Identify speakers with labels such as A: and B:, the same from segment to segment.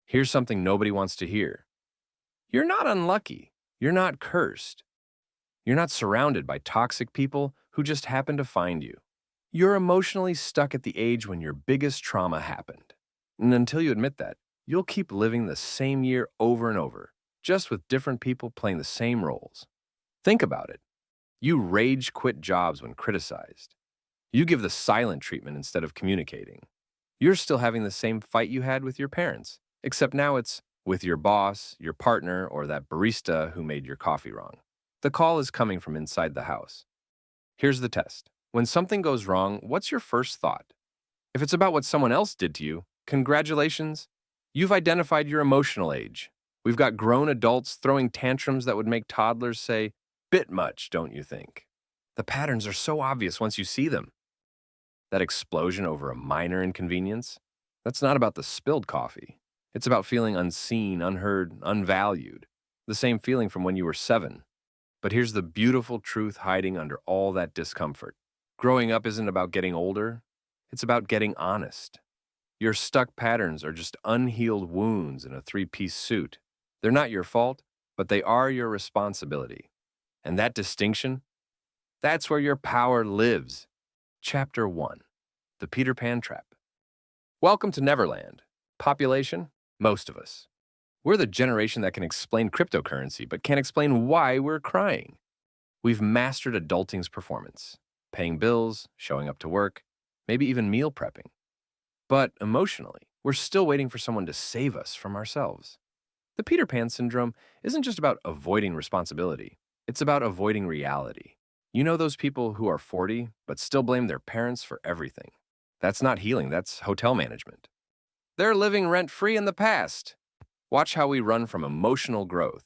A: Here's something nobody wants to hear. You're not unlucky. You're not cursed. You're not surrounded by toxic people who just happen to find you. You're emotionally stuck at the age when your biggest trauma happened. And until you admit that, you'll keep living the same year over and over, just with different people playing the same roles. Think about it. You rage quit jobs when criticized. You give the silent treatment instead of communicating. You're still having the same fight you had with your parents, except now it's with your boss, your partner, or that barista who made your coffee wrong. The call is coming from inside the house. Here's the test. When something goes wrong, what's your first thought? If it's about what someone else did to you, congratulations. You've identified your emotional age. We've got grown adults throwing tantrums that would make toddlers say, "Bit much, don't you think?" The patterns are so obvious once you see them. That explosion over a minor inconvenience, that's not about the spilled coffee. It's about feeling unseen, unheard, unvalued. The same feeling from when you were 7. But here's the beautiful truth hiding under all that discomfort. Growing up isn't about getting older. It's about getting honest. Your stuck patterns are just unhealed wounds in a 3-piece suit. They're not your fault, but they are your responsibility. And that distinction, that's where your power lives. Chapter 1. The Peter Pan Trap. Welcome to Neverland. Population? Most of us. We're the generation that can explain cryptocurrency, but can't explain why we're crying. We've mastered adulting's performance, paying bills, showing up to work, maybe even meal prepping. But emotionally, we're still waiting for someone to save us from ourselves. The Peter Pan syndrome isn't just about avoiding responsibility. It's about avoiding reality. You know those people who are 40 but still blame their parents for everything. That's not healing, that's hotel management. They're living rent-free in the past. Watch how we run from emotional growth.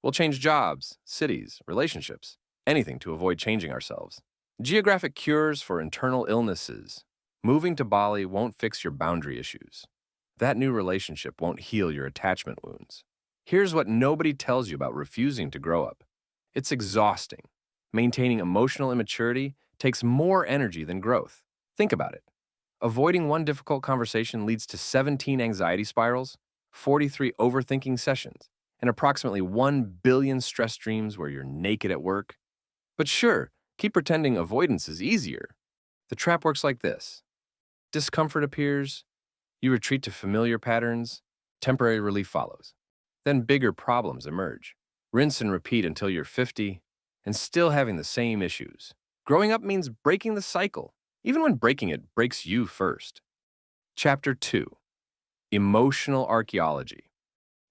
A: We'll change jobs, cities, relationships, anything to avoid changing ourselves. Geographic cures for internal illnesses. Moving to Bali won't fix your boundary issues. That new relationship won't heal your attachment wounds. Here's what nobody tells you about refusing to grow up. It's exhausting. Maintaining emotional immaturity takes more energy than growth. Think about it. Avoiding one difficult conversation leads to 17 anxiety spirals, 43 overthinking sessions, and approximately 1 billion stress dreams where you're naked at work. But sure, keep pretending avoidance is easier. The trap works like this. Discomfort appears, you retreat to familiar patterns, temporary relief follows. Then bigger problems emerge. Rinse and repeat until you're 50 and still having the same issues. Growing up means breaking the cycle, even when breaking it breaks you first. Chapter 2. Emotional Archaeology.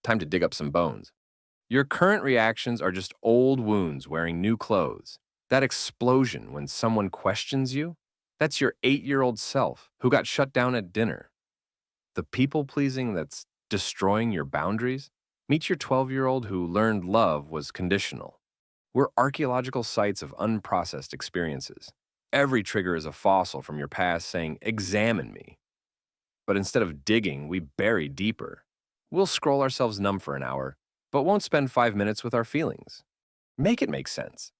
A: Time to dig up some bones. Your current reactions are just old wounds wearing new clothes. That explosion when someone questions you, that's your 8-year-old self who got shut down at dinner. The people-pleasing that's destroying your boundaries, meet your 12-year-old who learned love was conditional. We're archaeological sites of unprocessed experiences. Every trigger is a fossil from your past saying, "Examine me." But instead of digging, we bury deeper. We'll scroll ourselves numb for an hour, but won't spend 5 minutes with our feelings. Make it make sense.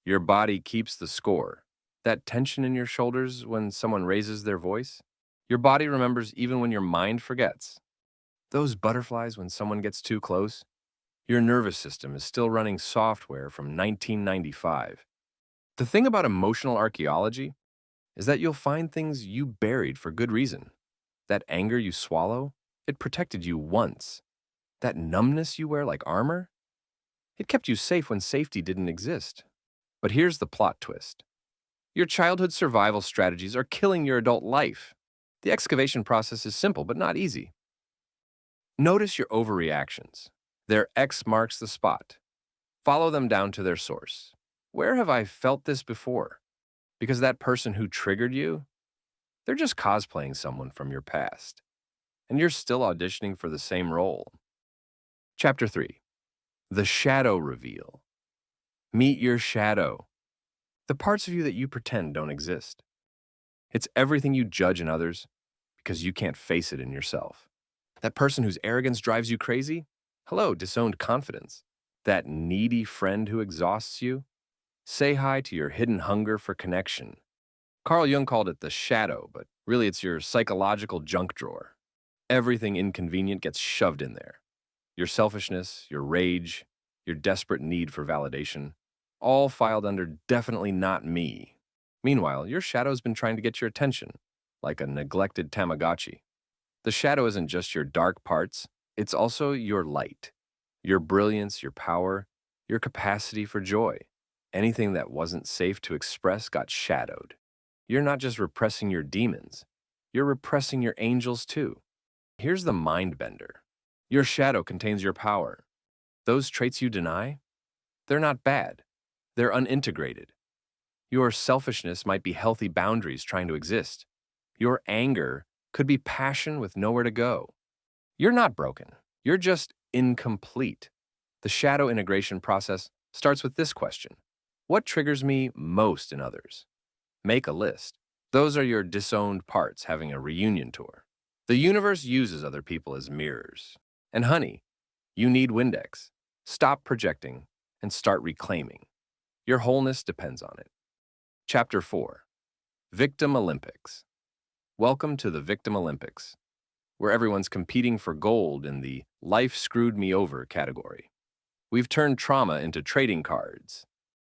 A: Your body keeps the score. That tension in your shoulders when someone raises their voice, your body remembers even when your mind forgets. Those butterflies when someone gets too close, your nervous system is still running software from 1995. The thing about emotional archaeology is that you'll find things you buried for good reason. That anger you swallow, it protected you once. That numbness you wear like armor, it kept you safe when safety didn't exist. But here's the plot twist. Your childhood survival strategies are killing your adult life. The excavation process is simple but not easy. Notice your overreactions. Their X marks the spot. Follow them down to their source. Where have I felt this before? Because that person who triggered you, they're just cosplaying someone from your past. And you're still auditioning for the same role. Chapter 3. The Shadow Reveal. Meet your shadow. The parts of you that you pretend don't exist. It's everything you judge in others because you can't face it in yourself. That person whose arrogance drives you crazy? Hello, disowned confidence. That needy friend who exhausts you? Say hi to your hidden hunger for connection. Carl Jung called it the shadow, but really it's your psychological junk drawer. Everything inconvenient gets shoved in there. Your selfishness, your rage, your desperate need for validation, all filed under definitely not me. Meanwhile, your shadow's been trying to get your attention, like a neglected Tamagotchi. The shadow isn't just your dark parts, it's also your light, your brilliance, your power, your capacity for joy. Anything that wasn't safe to express got shadowed. You're not just repressing your demons, you're repressing your angels too. Here's the mind bender. Your shadow contains your power. Those traits you deny, they're not bad. They're unintegrated. Your selfishness might be healthy boundaries trying to exist. Your anger could be passion with nowhere to go. You're not broken. You're just incomplete. The shadow integration process starts with this question. What triggers me most in others? Make a list. Those are your disowned parts having a reunion tour. The universe uses other people as mirrors. And honey, you need Windex. Stop projecting and start reclaiming. Your wholeness depends on it. Chapter 4. Victim Olympics. Welcome to the Victim Olympics, where everyone's competing for gold in the life screwed me over category. We've turned trauma into trading cards.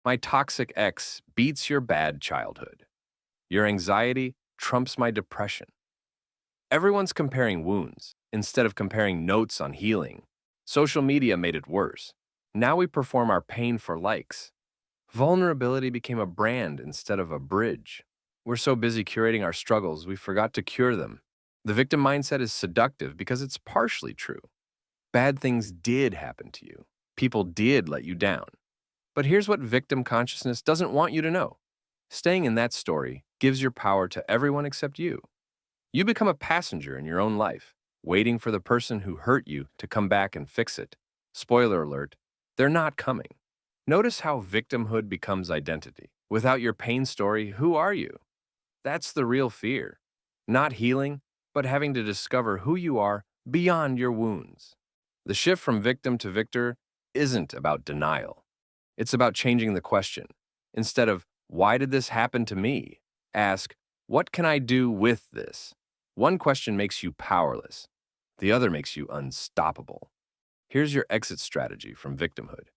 A: My toxic ex beats your bad childhood. Your anxiety trumps my depression. Everyone's comparing wounds instead of comparing notes on healing. Social media made it worse. Now we perform our pain for likes. Vulnerability became a brand instead of a bridge. We're so busy curating our struggles, we forgot to cure them. The victim mindset is seductive because it's partially true. Bad things did happen to you. People did let you down. But here's what victim consciousness doesn't want you to know. Staying in that story gives your power to everyone except you. You become a passenger in your own life, waiting for the person who hurt you to come back and fix it. Spoiler alert, they're not coming. Notice how victimhood becomes identity. Without your pain story, who are you? That's the real fear. Not healing, but having to discover who you are beyond your wounds. The shift from victim to victor isn't about denial. It's about changing the question. Instead of, why did this happen to me? Ask, what can I do with this? One question makes you powerless. The other makes you unstoppable. Here's your exit strategy from victimhood.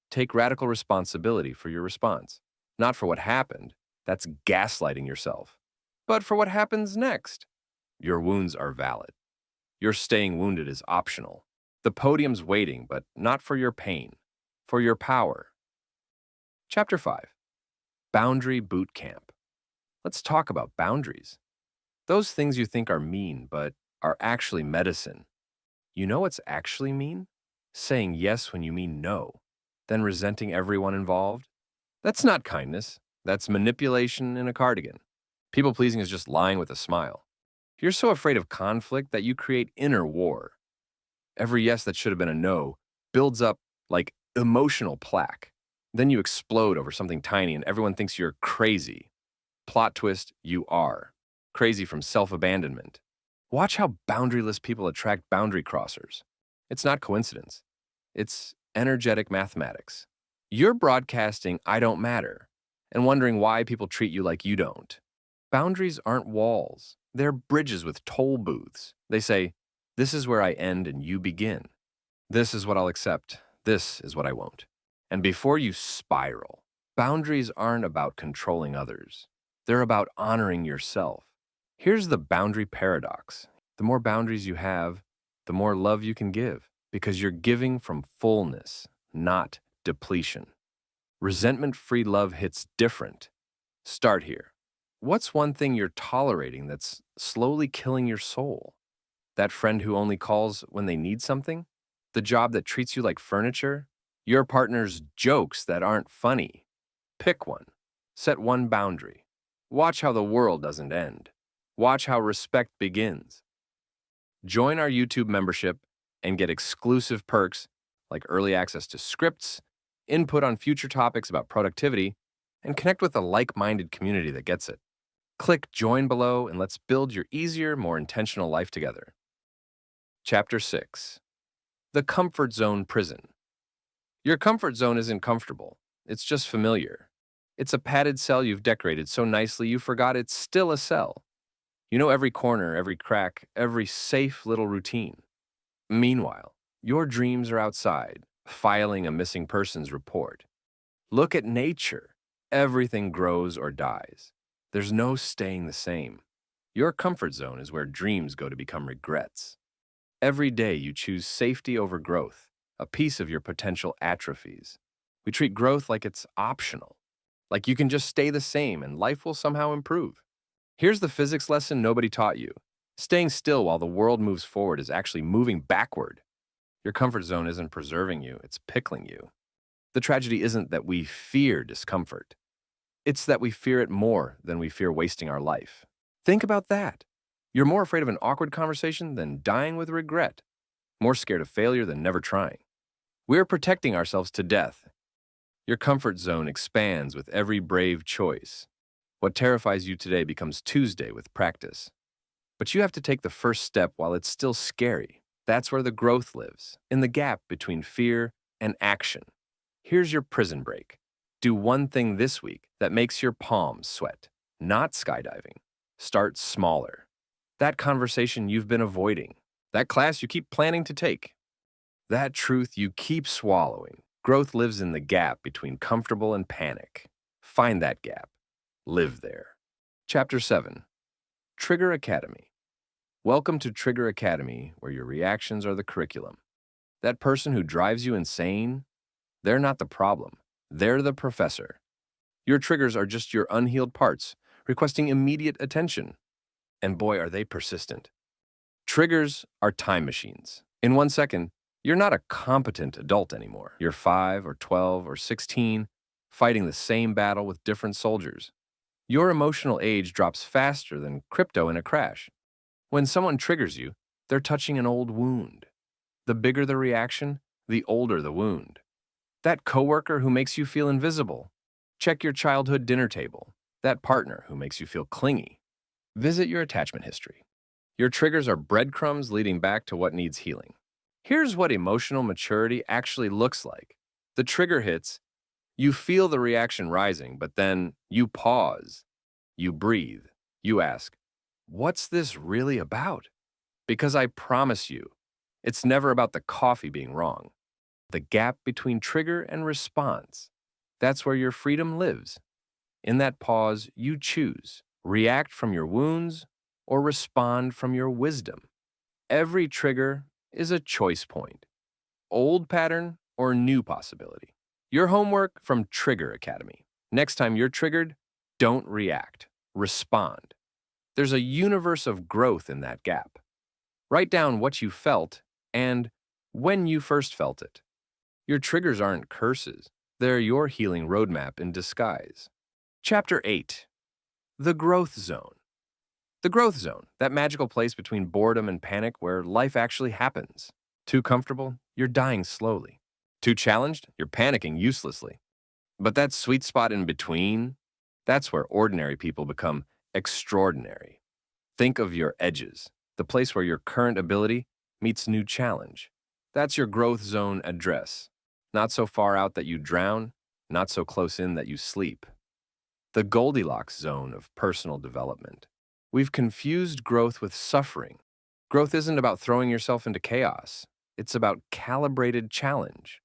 A: Take radical responsibility for your response. Not for what happened, that's gaslighting yourself, but for what happens next. Your wounds are valid. Your staying wounded is optional. The podium's waiting, but not for your pain, for your power. Chapter 5. Boundary Bootcamp. Let's talk about boundaries. Those things you think are mean, but are actually medicine. You know what's actually mean? Saying yes when you mean no, then resenting everyone involved. That's not kindness. That's manipulation in a cardigan. People-pleasing is just lying with a smile. You're so afraid of conflict that you create inner war. Every yes that should have been a no builds up like emotional plaque. Then you explode over something tiny and everyone thinks you're crazy. Plot twist, you are. Crazy from self-abandonment. Watch how boundaryless people attract boundary crossers. It's not coincidence. It's energetic mathematics. You're broadcasting I don't matter and wondering why people treat you like you don't. Boundaries aren't walls. They're bridges with toll booths. They say, this is where I end and you begin. This is what I'll accept. This is what I won't. And before you spiral, boundaries aren't about controlling others. They're about honoring yourself. Here's the boundary paradox. The more boundaries you have, the more love you can give, because you're giving from fullness, not depletion. Resentment-free love hits different. Start here. What's one thing you're tolerating that's slowly killing your soul? That friend who only calls when they need something? The job that treats you like furniture? Your partner's jokes that aren't funny? Pick one. Set one boundary. Watch how the world doesn't end. Watch how respect begins. Join our YouTube membership and get exclusive perks like early access to scripts, input on future topics about productivity, and connect with a like-minded community that gets it. Click join below and let's build your easier, more intentional life together. Chapter 6. The Comfort Zone Prison. Your comfort zone isn't comfortable. It's just familiar. It's a padded cell you've decorated so nicely you forgot it's still a cell. You know every corner, every crack, every safe little routine. Meanwhile, your dreams are outside, filing a missing persons report. Look at nature. Everything grows or dies. There's no staying the same. Your comfort zone is where dreams go to become regrets. Every day you choose safety over growth. A piece of your potential atrophies. We treat growth like it's optional, like you can just stay the same and life will somehow improve. Here's the physics lesson nobody taught you. Staying still while the world moves forward is actually moving backward. Your comfort zone isn't preserving you, it's pickling you. The tragedy isn't that we fear discomfort. It's that we fear it more than we fear wasting our life. Think about that. You're more afraid of an awkward conversation than dying with regret, more scared of failure than never trying. We're protecting ourselves to death. Your comfort zone expands with every brave choice. What terrifies you today becomes Tuesday with practice. But you have to take the first step while it's still scary. That's where the growth lives, in the gap between fear and action. Here's your prison break. Do one thing this week that makes your palms sweat. Not skydiving. Start smaller. That conversation you've been avoiding. That class you keep planning to take. That truth you keep swallowing. Growth lives in the gap between comfortable and panic. Find that gap. Live there. Chapter 7. Trigger Academy. Welcome to Trigger Academy, where your reactions are the curriculum. That person who drives you insane, they're not the problem. They're the professor. Your triggers are just your unhealed parts, requesting immediate attention. And boy, are they persistent. Triggers are time machines. In 1 second, you're not a competent adult anymore. You're 5 or 12 or 16, fighting the same battle with different soldiers. Your emotional age drops faster than crypto in a crash. When someone triggers you, they're touching an old wound. The bigger the reaction, the older the wound. That coworker who makes you feel invisible. Check your childhood dinner table. That partner who makes you feel clingy. Visit your attachment history. Your triggers are breadcrumbs leading back to what needs healing. Here's what emotional maturity actually looks like. The trigger hits, you feel the reaction rising, but then you pause, you breathe, you ask, what's this really about? Because I promise you, it's never about the coffee being wrong. The gap between trigger and response, that's where your freedom lives. In that pause, you choose, react from your wounds or respond from your wisdom. Every trigger is a choice point, old pattern or new possibility. Your homework from Trigger Academy. Next time you're triggered, don't react, respond. There's a universe of growth in that gap. Write down what you felt and when you first felt it. Your triggers aren't curses, they're your healing roadmap in disguise. Chapter 8. The Growth Zone. The growth zone, that magical place between boredom and panic where life actually happens. Too comfortable, you're dying slowly. Too challenged, you're panicking uselessly. But that sweet spot in between, that's where ordinary people become extraordinary. Think of your edges, the place where your current ability meets new challenge. That's your growth zone address. Not so far out that you drown, not so close in that you sleep. The Goldilocks zone of personal development. We've confused growth with suffering. Growth isn't about throwing yourself into chaos. It's about calibrated challenge.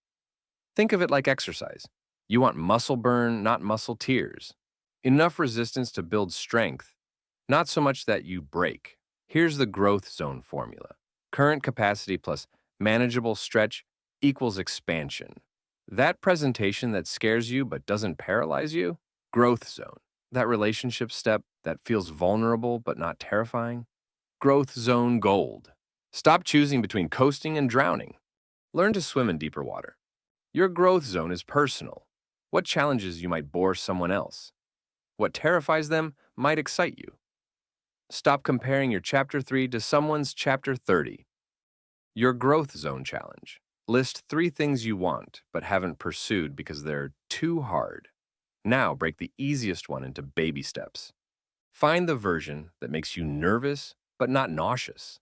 A: Think of it like exercise. You want muscle burn, not muscle tears. Enough resistance to build strength, not so much that you break. Here's the growth zone formula. Current capacity plus manageable stretch equals expansion. That presentation that scares you but doesn't paralyze you, growth zone. That relationship step that feels vulnerable but not terrifying, growth zone gold. Stop choosing between coasting and drowning. Learn to swim in deeper water. Your growth zone is personal. What challenges you might bore someone else? What terrifies them might excite you. Stop comparing your Chapter 3 to someone's Chapter 30. Your growth zone challenge. List 3 things you want but haven't pursued because they're too hard. Now break the easiest one into baby steps. Find the version that makes you nervous but not nauseous.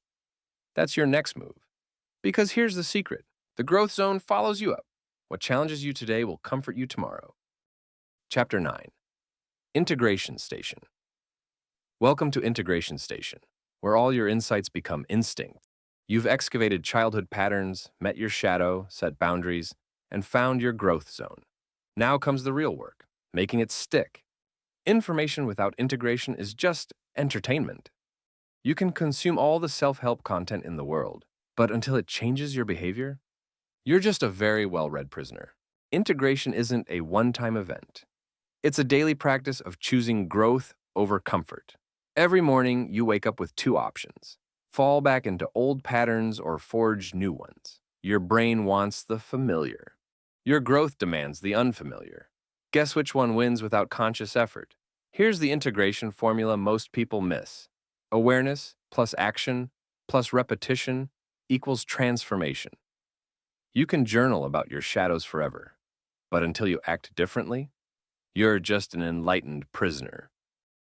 A: That's your next move. Because here's the secret. The growth zone follows you up. What challenges you today will comfort you tomorrow. Chapter 9. Integration Station. Welcome to Integration Station, where all your insights become instinct. You've excavated childhood patterns, met your shadow, set boundaries, and found your growth zone. Now comes the real work, making it stick. Information without integration is just entertainment. You can consume all the self-help content in the world, but until it changes your behavior, you're just a very well-read prisoner. Integration isn't a one-time event. It's a daily practice of choosing growth over comfort. Every morning, you wake up with two options: fall back into old patterns or forge new ones. Your brain wants the familiar. Your growth demands the unfamiliar. Guess which one wins without conscious effort? Here's the integration formula most people miss. Awareness plus action plus repetition equals transformation. You can journal about your shadows forever, but until you act differently, you're just an enlightened prisoner.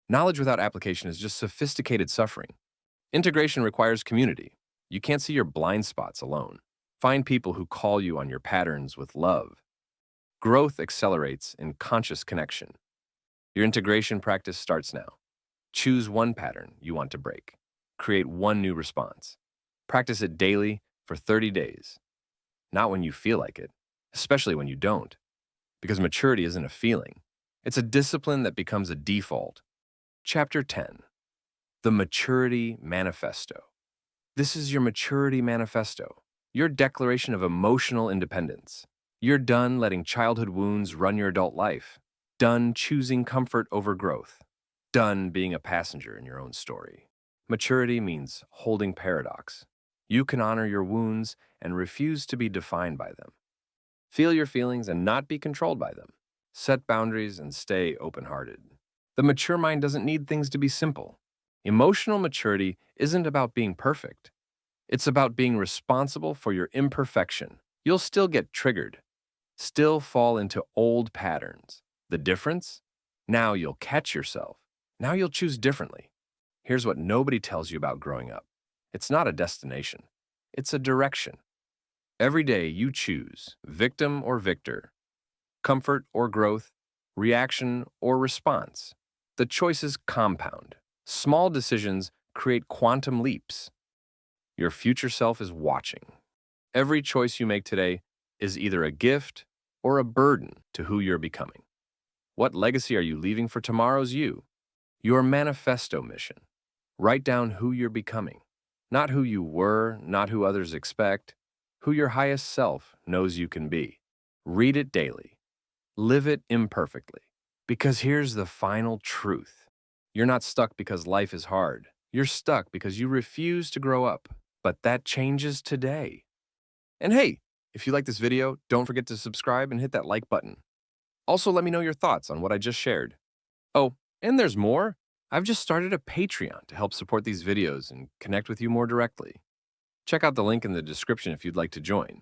A: Knowledge without application is just sophisticated suffering. Integration requires community. You can't see your blind spots alone. Find people who call you on your patterns with love. Growth accelerates in conscious connection. Your integration practice starts now. Choose one pattern you want to break. Create one new response. Practice it daily for 30 days. Not when you feel like it, especially when you don't. Because maturity isn't a feeling. It's a discipline that becomes a default. Chapter 10. The Maturity Manifesto. This is your Maturity Manifesto, your declaration of emotional independence. You're done letting childhood wounds run your adult life. Done choosing comfort over growth. Done being a passenger in your own story. Maturity means holding paradox. You can honor your wounds and refuse to be defined by them. Feel your feelings and not be controlled by them. Set boundaries and stay open-hearted. The mature mind doesn't need things to be simple. Emotional maturity isn't about being perfect. It's about being responsible for your imperfection. You'll still get triggered, still fall into old patterns. The difference? Now you'll catch yourself. Now you'll choose differently. Here's what nobody tells you about growing up. It's not a destination. It's a direction. Every day you choose victim or victor, comfort or growth, reaction or response. The choices compound. Small decisions create quantum leaps. Your future self is watching. Every choice you make today is either a gift or a burden to who you're becoming. What legacy are you leaving for tomorrow's you? Your manifesto mission. Write down who you're becoming. Not who you were, not who others expect, who your highest self knows you can be. Read it daily. Live it imperfectly. Because here's the final truth. You're not stuck because life is hard. You're stuck because you refuse to grow up. But that changes today. And hey, if you like this video, don't forget to subscribe and hit that like button. Also, let me know your thoughts on what I just shared. Oh, and there's more. I've just started a Patreon to help support these videos and connect with you more directly. Check out the link in the description if you'd like to join.